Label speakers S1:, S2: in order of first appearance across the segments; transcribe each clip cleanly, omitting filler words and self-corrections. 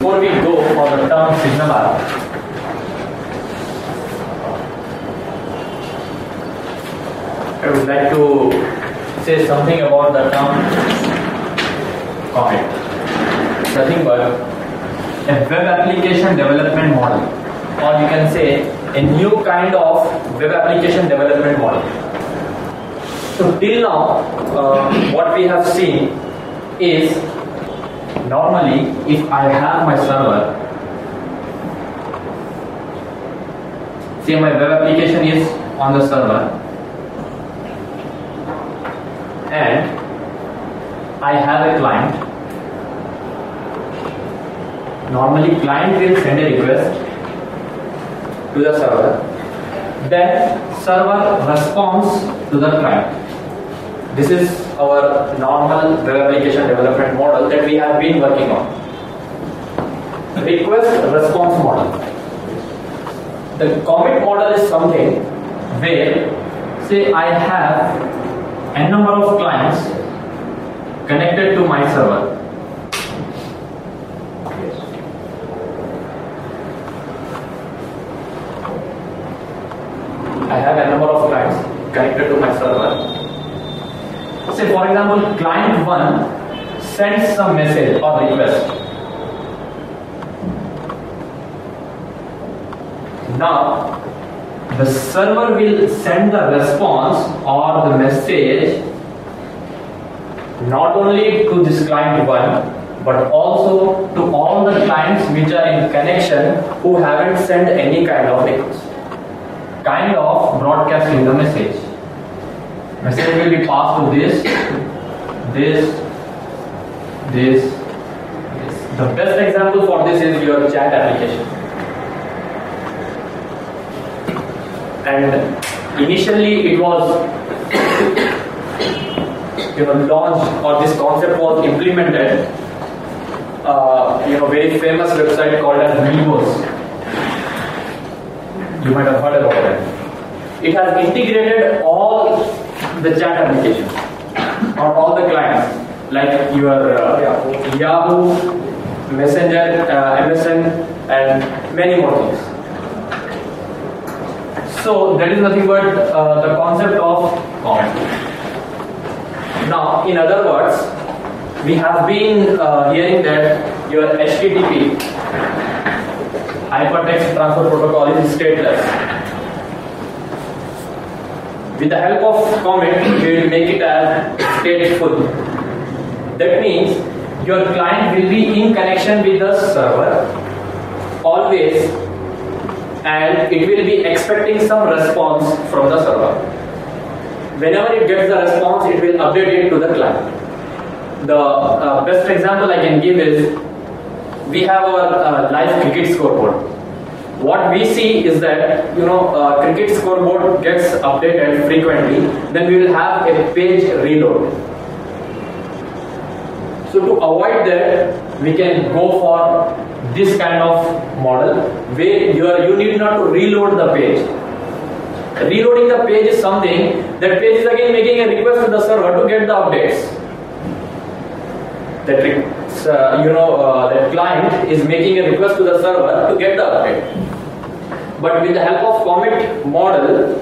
S1: Before we go for the term signal arc, I would like to say something about the term comet. Nothing but a web application development model, or you can say a new kind of web application development model. So till now, what we have seen is normally if I have my server, say my web application is on the server and I have a client. Normally client will send a request to the server, then server responds to the client. This is our normal web application development model that we have been working on. Request response model. The comet model is something where, say I have a number of clients connected to my server. I have a number of clients connected to my server. Say for example, client 1 sends some message or request. Now, the server will send the response or the message not only to this client 1, but also to all the clients which are in connection who haven't sent any kind of request. Kind of broadcasting the message. Message will be passed to this. The best example for this is your chat application. And initially it was launched, or this concept was implemented. Very famous website called as Migos. You might have heard about it. It has integrated all the chat applications or all the clients like your Yahoo, Messenger, MSN, and many more things. So that is nothing but the concept of comet. Now, in other words, we have been hearing that your HTTP, Hypertext Transfer Protocol, is stateless. With the help of Comet, we will make it as stateful. That means your client will be in connection with the server always, and it will be expecting some response from the server. Whenever it gets the response, it will update it to the client. The best example I can give is, we have our live cricket scoreboard. What we see is that cricket scoreboard gets updated frequently. Then we will have a page reload. So to avoid that, we can go for this kind of model where you need not to reload the page. Reloading the page is something that page is again making a request to the server to get the updates. That client is making a request to the server to get the update. But with the help of Comet model,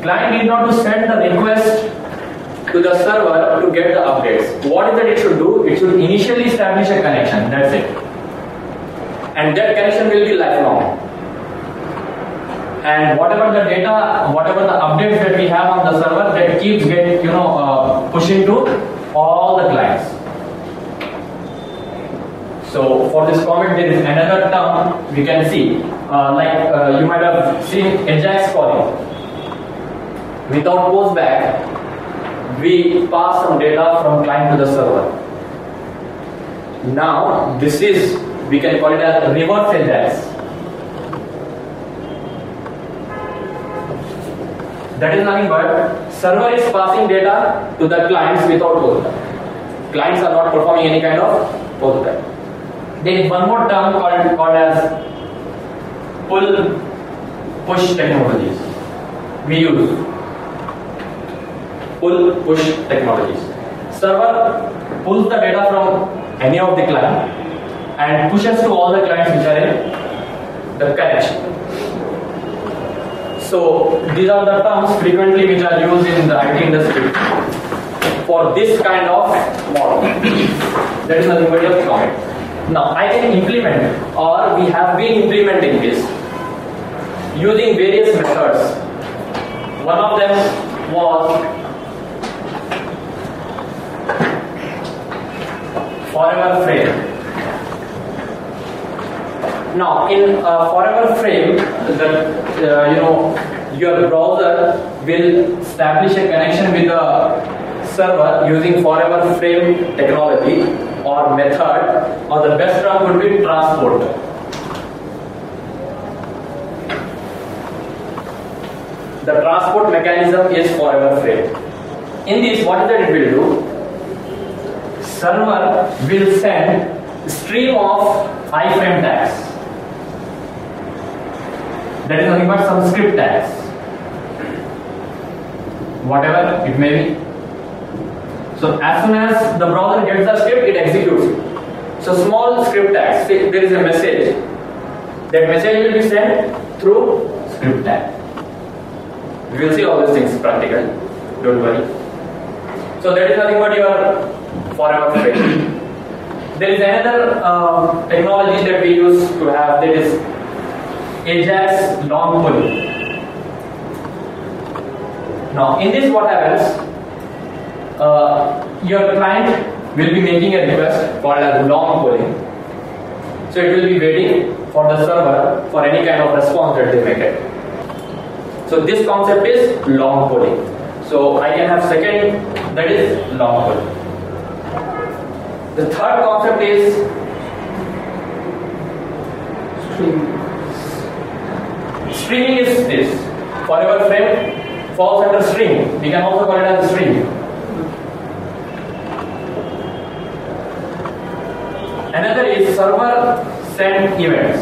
S1: client need not to send the request to the server to get the updates. What is that it should do? It should initially establish a connection. That's it. And that connection will be lifelong. And whatever the data, whatever the updates that we have on the server, that keeps pushing to all the clients. So for this Comet, there is another term we can see, you might have seen AJAX calling. Without postback, we pass some data from client to the server. Now we can call it as reverse AJAX. That is nothing but server is passing data to the clients without postback. Clients are not performing any kind of postback. There is one more term called as pull-push technologies. We use pull-push technologies. Server pulls the data from any of the client and pushes to all the clients which are in the connection. So these are the terms frequently which are used in the IT industry for this kind of model. That is nothing but your comment. Now I can implement, or we have been implementing this using various methods. One of them was forever frame. Now in forever frame, your browser will establish a connection with the server using forever frame technology or method, or the best term would be transport. The transport mechanism is forever frame. In this, what is that it will do? Server will send stream of iframe tags. That is nothing but some script tags, whatever it may be. So as soon as the browser gets the script, it executes it. So small script tags. Say there is a message. That message will be sent through script tag. We will see all these things practically. Don't worry. So that is nothing but your forever frame. There is another technology that we use to have, that is Ajax long pull. Now in this, what happens? Your client will be making a request called as long pulling. So it will be waiting for the server for any kind of response that they may get. So this concept is long pulling. So I can have second, that is long pull. The third concept is streaming. Streaming is this. Forever frame falls under stream. We can also call it as stream. Another is server send events.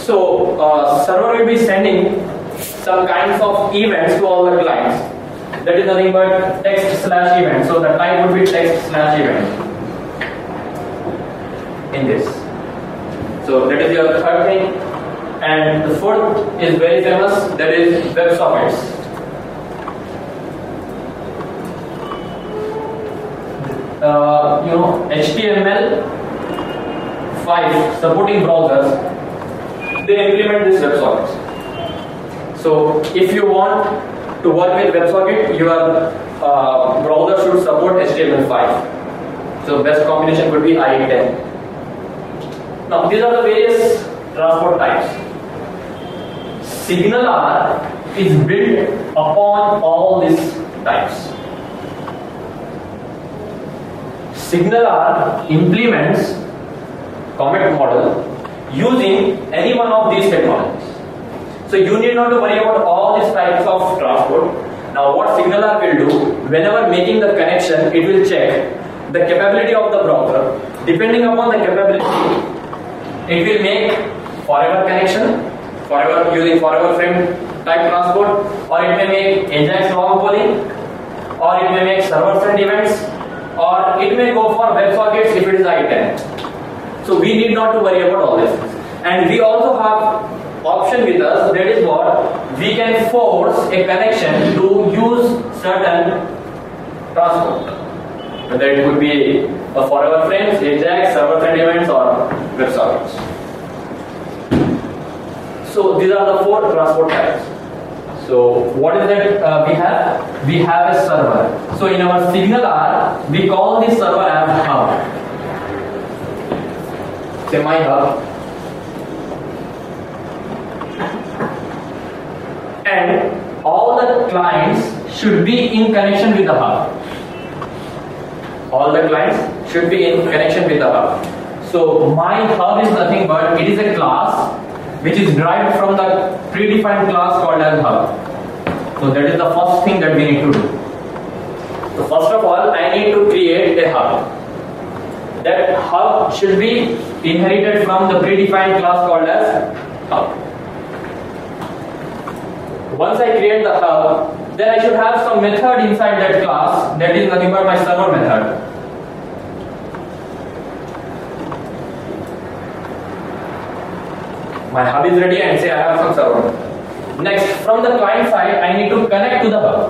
S1: So server will be sending some kinds of events to all the clients. That is nothing but text/event. So the type would be text/event in this. So that is your third thing. And the fourth is very famous, that is WebSockets. HTML5 supporting browsers, they implement this WebSockets. So if you want to work with WebSocket, your browser should support HTML5. So best combination would be IE10. Now these are the various transport types. SignalR is built upon all these types. SignalR implements Comet model using any one of these technologies. So you need not to worry about all these types of transport. Now what SignalR will do, whenever making the connection, it will check the capability of the browser. Depending upon the capability, it will make forever connection, using forever frame type transport, or it may make Ajax long pulling, or it may make server send events, or it may go for WebSockets if it is IE10. So we need not to worry about all this. And we also have option with us, that is what, we can force a connection to use certain transport. Whether it could be a forever frames, Ajax, server send events, or WebSockets. So these are the four transport types. So what is that we have? We have a server. So in our SignalR, we call this server as hub. Say my hub. And all the clients should be in connection with the hub. All the clients should be in connection with the hub. So my hub is nothing but, it is a class which is derived from the predefined class called as hub. So that is the first thing that we need to do. So first of all, I need to create a hub. That hub should be inherited from the predefined class called as hub. Once I create the hub, then I should have some method inside that class that is nothing but my server method. My hub is ready and say I have some server. Next, from the client side, I need to connect to the hub.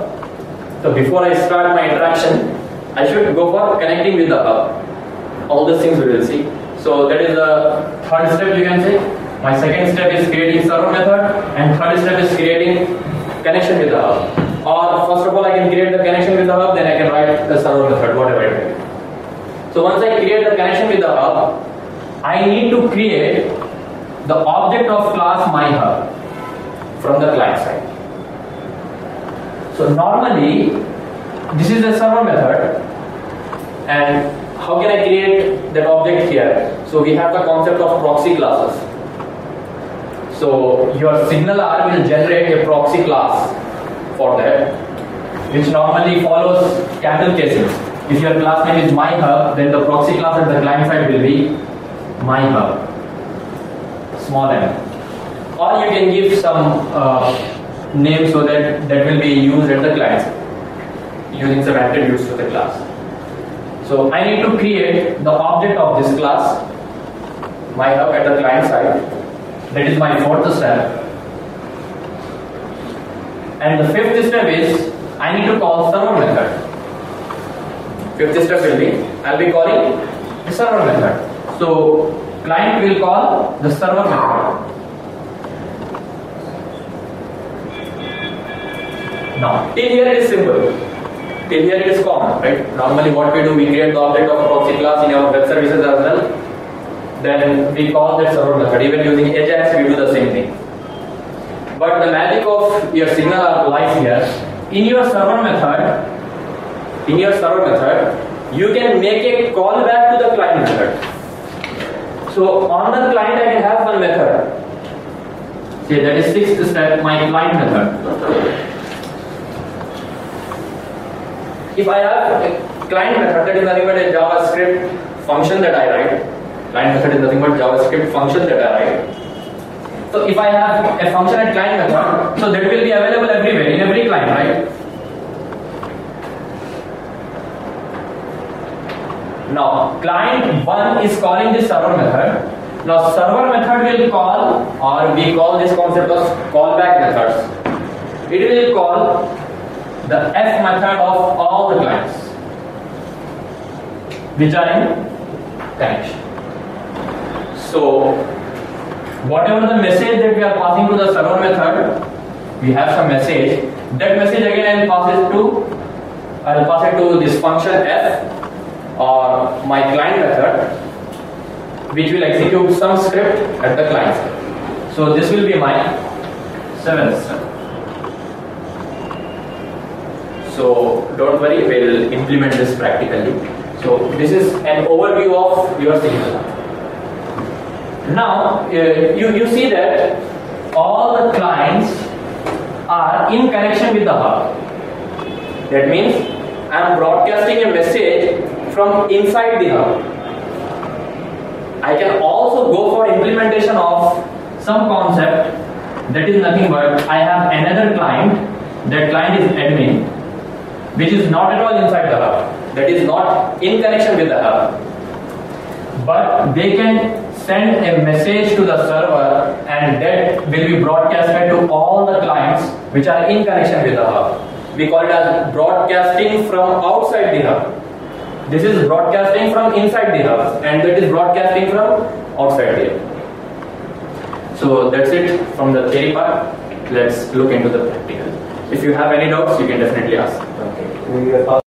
S1: So before I start my interaction, I should go for connecting with the hub. All these things we will see. So that is the third step, you can say. My second step is creating server method, and third step is creating connection with the hub. Or first of all, I can create the connection with the hub, then I can write the server method, whatever it is. So once I create the connection with the hub, I need to create the object of class myHub from the client side. So normally, this is the server method, and how can I create that object here? So we have the concept of proxy classes. So your SignalR will generate a proxy class for that, which normally follows camel cases. If your class name is myHub, then the proxy class at the client side will be myHub, small m. Or you can give some name so that will be used at the client side, using some attributes to the class. So I need to create the object of this class, myHub, at the client side. That is my fourth step. And the fifth step is I need to call server method. Fifth step will be I'll be calling the server method. So client will call the server method. Now till here it is simple. Till here it is common, right? Normally what we do, we create the object of a proxy class in our web services as well. Then we call that server method. Even using Ajax, we do the same thing. But the magic of your SignalR lies here. In your server method, you can make a callback to the client method. So on the client, I can have one method. Say that is sixth step, my client method. If I have a client method, that is nothing but a JavaScript function that I write. Client method is nothing but JavaScript function that I write. So if I have a function at client method, so that will be available everywhere, in every client, right? Now, client 1 is calling this server method. Now, server method will call, or we call this concept of callback methods. It will call the F method of all the clients which are in connection. So, whatever the message that we are passing to the server method, we have some message. That message again I'll pass it to this function F, or my client method, which will execute some script at the client side. So this will be my seventh step. So don't worry, we'll implement this practically. So this is an overview of your SignalR. Now you see that all the clients are in connection with the hub. That means I am broadcasting a message from inside the hub. I can also go for implementation of some concept that is nothing but I have another client. That client is admin, which is not at all inside the hub. That is not in connection with the hub. But they can send a message to the server, and that will be broadcasted to all the clients which are in connection with the hub. We call it as broadcasting from outside the hub. This is broadcasting from inside the hub, and that is broadcasting from outside the hub. So that's it from the theory part. Let's look into the practical. If you have any doubts, you can definitely ask.
S2: Okay.